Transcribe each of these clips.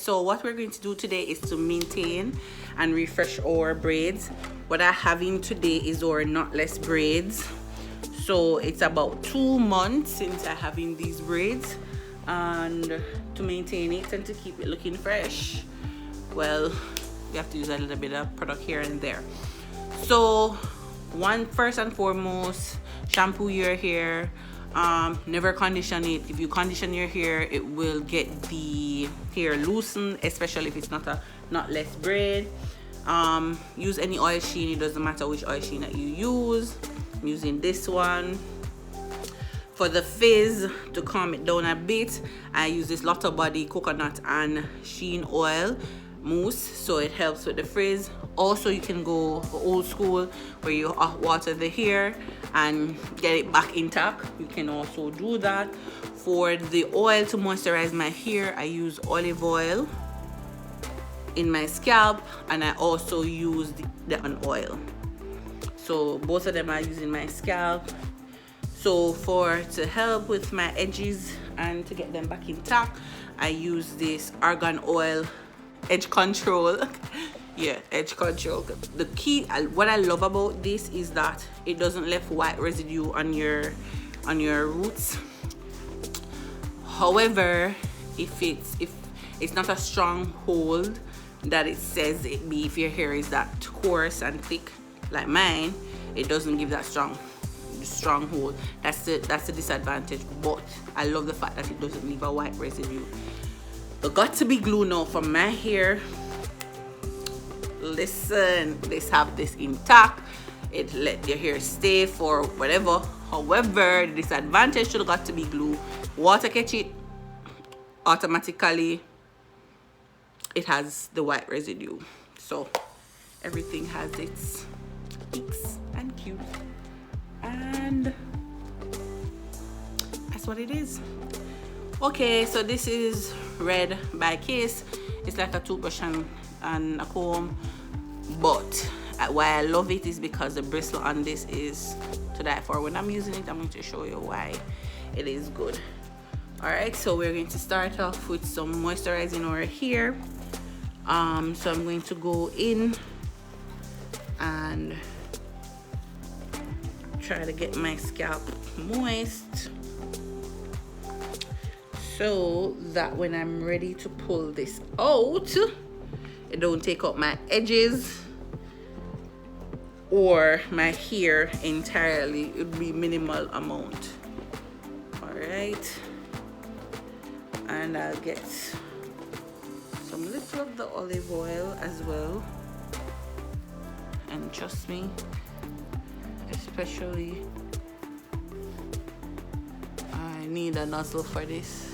so what we're going to do today is to maintain and refresh our braids. What I have in today is our knotless braids. So it's about 2 months since I have in these braids, and to maintain it and to keep it looking fresh, well, we have to use a little bit of product here and there. So first and foremost, shampoo your hair. Never condition it. If you condition your hair, it will get the hair loosened, especially if it's not a knotless braid. Use any oil sheen. It doesn't matter which oil sheen that you use. I'm using this one. For the fizz, to calm it down a bit, I use this Lotta body coconut and Sheen oil mousse, so it helps with the frizz. Also, you can go old school where you water the hair and get it back intact. You can also do that. For the oil to moisturize my hair, I use olive oil in my scalp, and I also use the oil. So both of them are using my scalp. So to help with my edges and to get them back intact, I use this Argan oil edge control. Yeah, edge control. The key, what I love about this is that it doesn't leave white residue on your roots. However, if it's not a strong hold that it says it be, if your hair is that coarse and thick like mine, it doesn't give that strong hold. That's the disadvantage. But I love the fact that it doesn't leave a white residue. There got to be glue now for my hair. Listen, let's have this intact. It let your hair stay for whatever. However, the disadvantage should have got to be glue. Water catch it, automatically it has the white residue. So everything has its peaks and cues, and that's what it is. Okay, so this is Red by Kiss. It's like a toothbrush and a comb, but why I love it is because the bristle on this is to die for. When I'm using it, I'm going to show you why it is good. All right, so we're going to start off with some moisturizing our hair. So I'm going to go in and try to get my scalp moist, so that when I'm ready to pull this out, it don't take out my edges or my hair entirely. It would be minimal amount. All right, and I'll get some little of the olive oil as well, and trust me, especially I need a nozzle for this.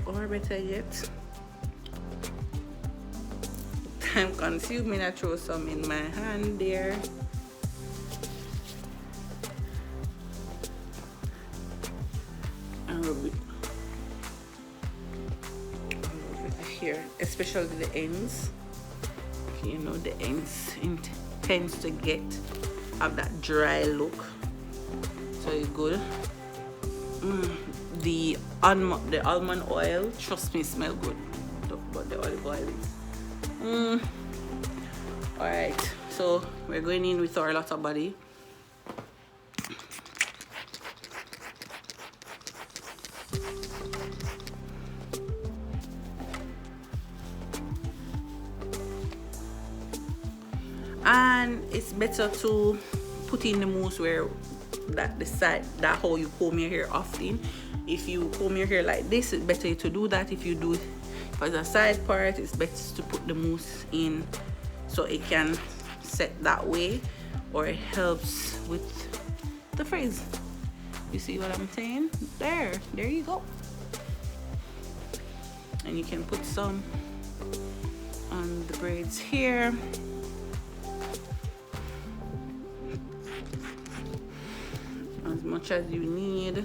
Or better yet, time consuming, I throw some in my hand there. And rub it here, especially the ends. You know, the ends tends to have that dry look, so it's good. The almond oil, trust me, smell good, but the olive oil is all right. So we're going in with our Lotta body. And it's better to put in the mousse where the side, that how you comb your hair often. If you comb your hair like this, it's better to do that. If you do for the side part, it's better to put the mousse in so it can set that way, or it helps with the frizz. You see what I'm saying? There you go. And you can put some on the braids here. As much as you need.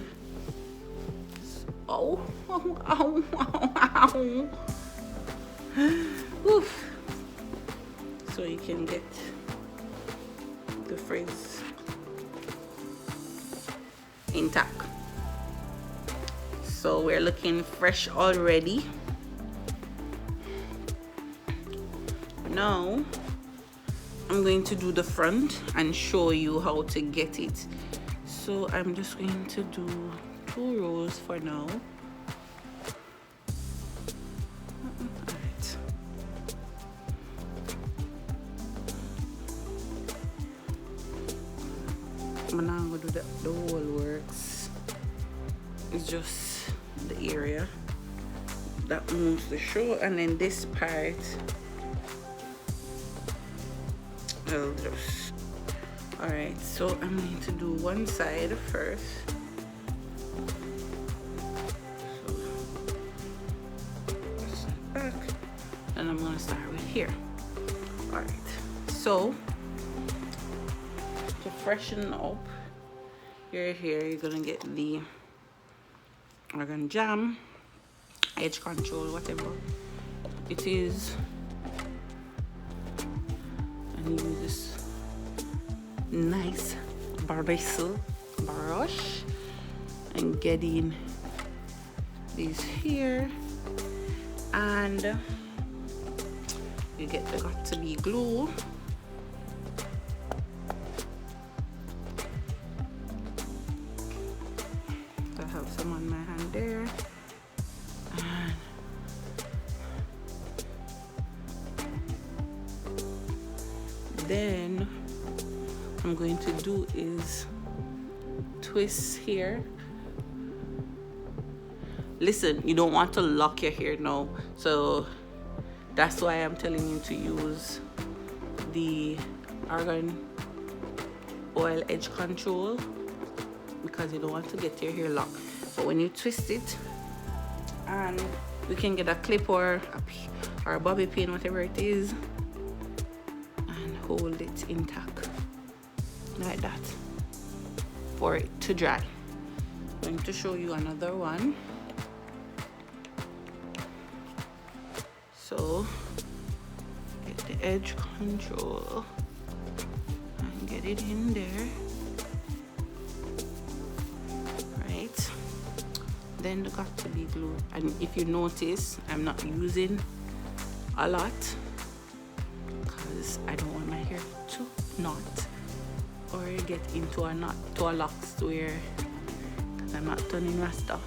Oh, ow, ow, ow. Oof. So you can get the frizz intact. So we're looking fresh already. Now I'm going to do the front and show you how to get it. So I'm just going to do 2 rows for now. Alright. I'm now going to do the whole works. It's just the area that moves the show, and then this part I'll just. Alright, so I'm going to do one side first. So back, and I'm going to start with here. Alright, so to freshen up your hair, you're going to get the Argan jam, edge control, whatever it is, and use this nice bristle brush and getting these here, and you get the got to be glue. I have some on my hand there, and then I'm going to do is twist here. Listen, you don't want to lock your hair now, so that's why I'm telling you to use the Argan oil edge control, because you don't want to get your hair locked. But when you twist it, and we can get a clip or a bobby pin, whatever it is, and hold it intact like that for it to dry. I'm going to show you another one. So get the edge control and get it in there, right? Then the got to be glue, and if you notice, I'm not using a lot because I don't want my hair to knot or get into a knot, to a locks where, because I'm not turning rasta.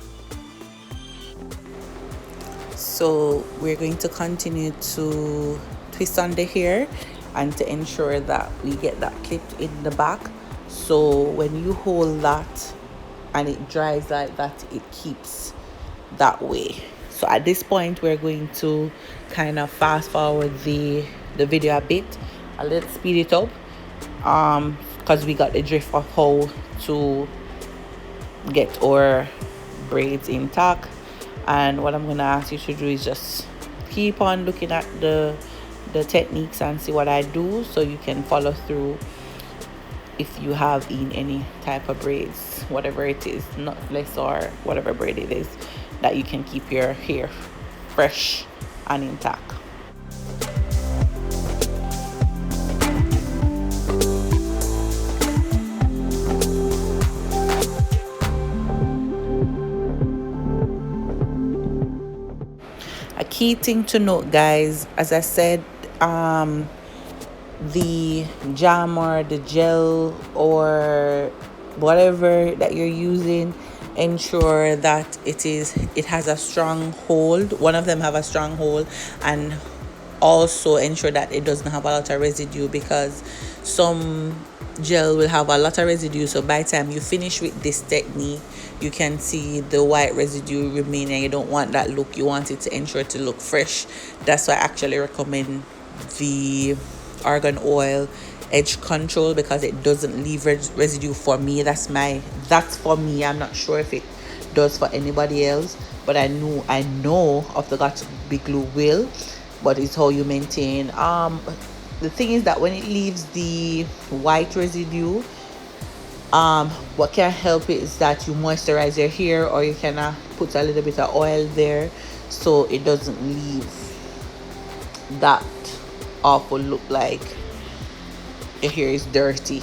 So we're going to continue to twist on the hair and to ensure that we get that clipped in the back. So when you hold that and it dries like that, it keeps that way. So at this point, we're going to kind of fast forward the video a bit, a little speed it up, because we got the drift of how to get our braids intact. And what I'm going to ask you to do is just keep on looking at the techniques and see what I do, so you can follow through if you have in any type of braids, whatever it is, knotless or whatever braid it is, that you can keep your hair fresh and intact. A key thing to note, guys, as I said, the jam or the gel or whatever that you're using, ensure that it has a strong hold. One of them have a strong hold, and also ensure that it doesn't have a lot of residue, because some gel will have a lot of residue. So by the time you finish with this technique, you can see the white residue remaining. You don't want that look. You want it to ensure to look fresh. That's why I actually recommend the Argan oil edge control, because it doesn't leave residue. For me, that's for me. I'm not sure if it does for anybody else, but I know of the got to be glue will, but it's how you maintain. The thing is that when it leaves the white residue, what can help it is that you moisturize your hair, or you can put a little bit of oil there, so it doesn't leave that awful look like your hair is dirty.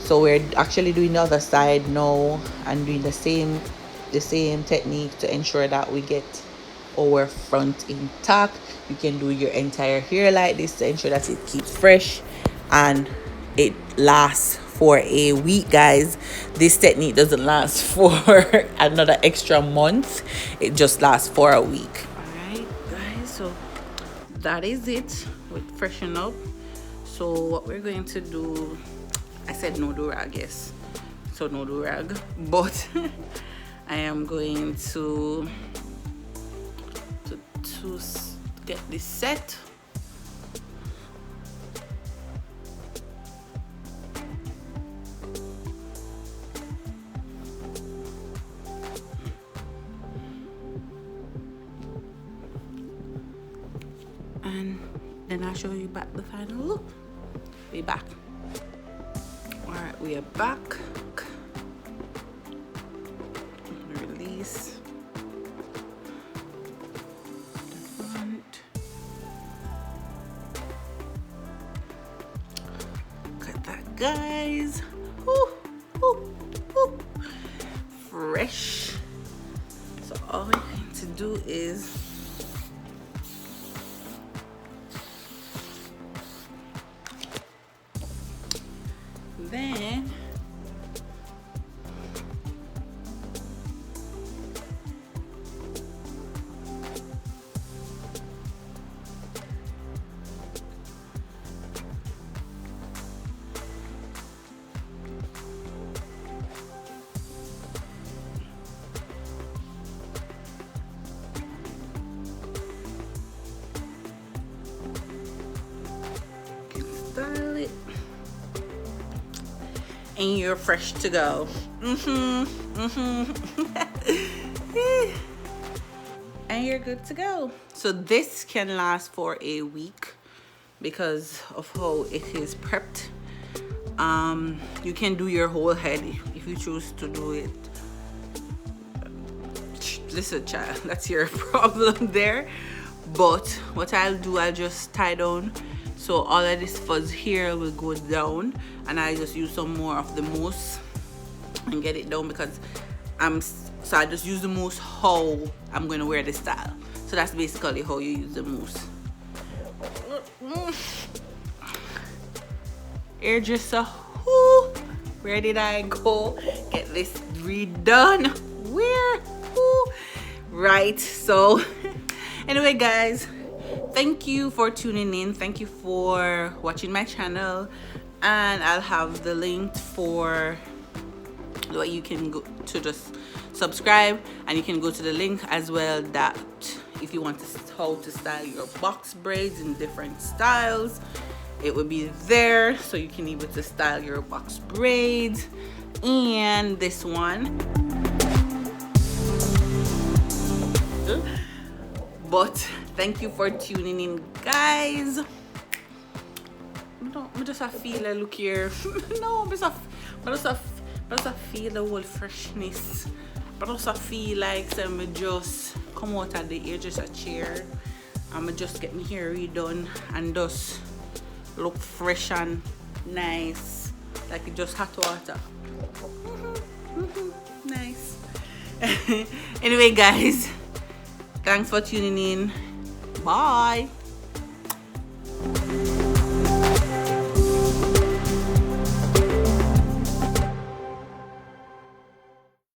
So we're actually doing the other side now and doing the same technique to ensure that we get our front intact. You can do your entire hair like this to ensure that it keeps fresh and it lasts for a week, guys. This technique doesn't last for another extra month, it just lasts for a week. All right, guys, so that is it with freshen up. So what we're going to do, I said no do rag, yes, so no do rag, but I am going to get this set. And then I'll show you back the final look. Be back. All right, we are back. Release the front. Look at that, guys. Ooh, ooh, ooh. Fresh. So all we're going to do is then style it and you're fresh to go. And you're good to go. So this can last for a week because of how it is prepped. You can do your whole head if you choose to do it. Listen, child, that's your problem there. But what I'll do, I'll just tie down, so all of this fuzz here will go down, and I just use some more of the mousse and get it down, because so I just use the mousse how I'm going to wear the style. So that's basically how you use the mousse. Hairdresser, where did I go? Get this redone. Where? Right, so anyway, guys, thank you for tuning in. Thank you for watching my channel, and I'll have the link for where you can go to just subscribe, and you can go to the link as well that if you want to how to style your box braids in different styles, it will be there, so you can able to style your box braids. And this one, but thank you for tuning in, guys. I just feel a look here. No, I just feel the whole freshness. But also feel like I'm just come out of the hairdresser chair. I'ma just get my hair redone and just look fresh and nice, like it just hot water. Nice. Anyway, guys, thanks for tuning in. Bye.